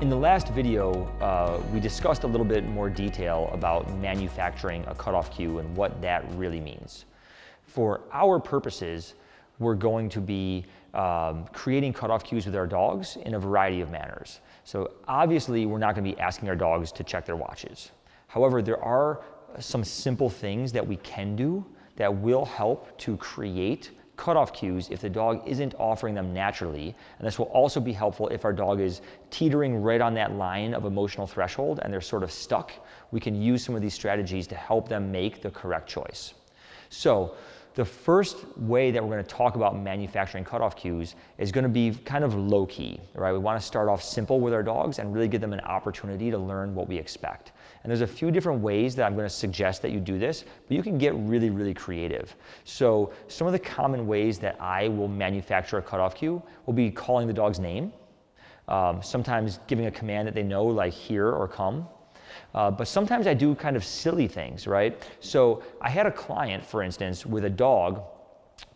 In the last video, we discussed a little bit more detail about manufacturing a cutoff cue and what that really means. For our purposes, we're going to be creating cutoff cues with our dogs in a variety of manners. So obviously, we're not going to be asking our dogs to check their watches. However, there are some simple things that we can do that will help to create cutoff cues if the dog isn't offering them naturally. And this will also be helpful if our dog is teetering right on that line of emotional threshold and they're sort of stuck. We can use some of these strategies to help them make the correct choice. So the first way that we're going to talk about manufacturing cutoff cues is going to be kind of low-key, right? We want to start off simple with our dogs and really give them an opportunity to learn what we expect. And there's a few different ways that I'm going to suggest that you do this, but you can get really, really creative. So some of the common ways that I will manufacture a cutoff cue will be calling the dog's name, sometimes giving a command that they know, like here or come. But sometimes I do kind of silly things, right? So I had a client, for instance, with a dog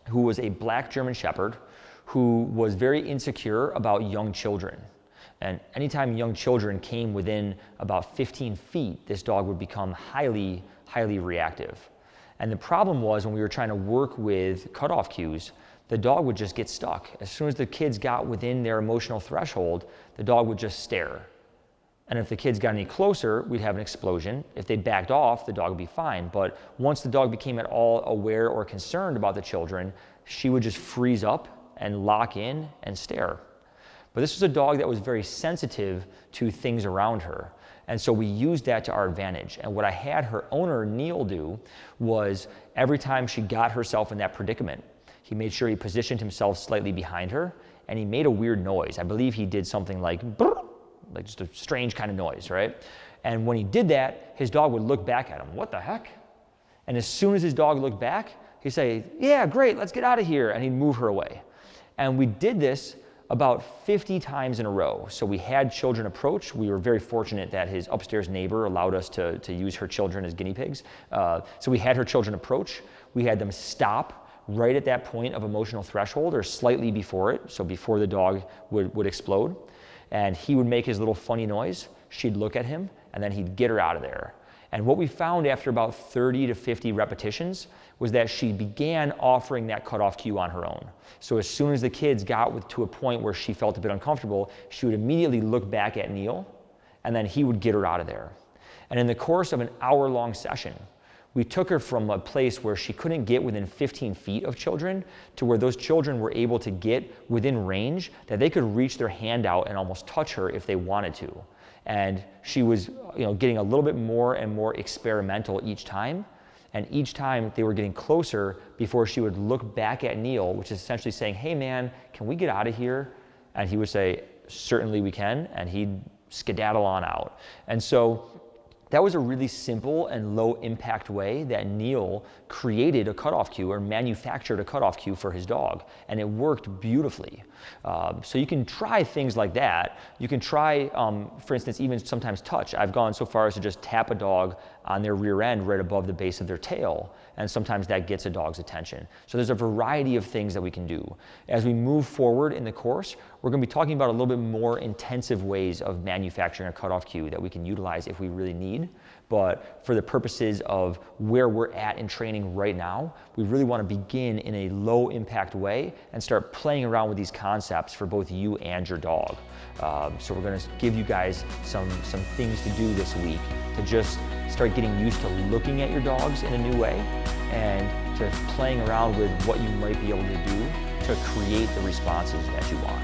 who was a black German Shepherd who was very insecure about young children. And anytime young children came within about 15 feet, this dog would become highly, highly reactive. And the problem was when we were trying to work with cutoff cues, the dog would just get stuck. As soon as the kids got within their emotional threshold, the dog would just stare. And if the kids got any closer, we'd have an explosion. If they backed off, the dog would be fine. But once the dog became at all aware or concerned about the children, she would just freeze up and lock in and stare. But this was a dog that was very sensitive to things around her. And so we used that to our advantage. And what I had her owner, Neil, do was every time she got herself in that predicament, he made sure he positioned himself slightly behind her, and he made a weird noise. I believe he did something like brr, like just a strange kind of noise, right? And when he did that, his dog would look back at him. What the heck? And as soon as his dog looked back, he'd say, yeah, great, let's get out of here. And he'd move her away. And we did this about 50 times in a row. So we had children approach. We were very fortunate that his upstairs neighbor allowed us to use her children as guinea pigs. So we had her children approach. We had them stop right at that point of emotional threshold or slightly before it, so before the dog would explode. And he would make his little funny noise. She'd look at him, and then he'd get her out of there. And what we found after about 30 to 50 repetitions was that she began offering that cutoff cue on her own. So as soon as the kids got to a point where she felt a bit uncomfortable, she would immediately look back at Neil, and then he would get her out of there. And in the course of an hour-long session, we took her from a place where she couldn't get within 15 feet of children to where those children were able to get within range that they could reach their hand out and almost touch her if they wanted to. And she was, getting a little bit more and more experimental each time. And each time they were getting closer before she would look back at Neil, which is essentially saying, hey man, can we get out of here? And he would say, certainly we can. And he'd skedaddle on out. And so that was a really simple and low impact way that Neil created a cutoff cue or manufactured a cutoff cue for his dog. And it worked beautifully. So you can try things like that. You can try, for instance, even sometimes touch. I've gone so far as to just tap a dog on their rear end right above the base of their tail. And sometimes that gets a dog's attention. So there's a variety of things that we can do. As we move forward in the course, we're going to be talking about a little bit more intensive ways of manufacturing a cutoff cue that we can utilize if we really need. But for the purposes of where we're at in training right now, we really want to begin in a low impact way and start playing around with these concepts for both you and your dog. So we're going to give you guys some things to do this week to just start getting used to looking at your dogs in a new way and to playing around with what you might be able to do to create the responses that you want.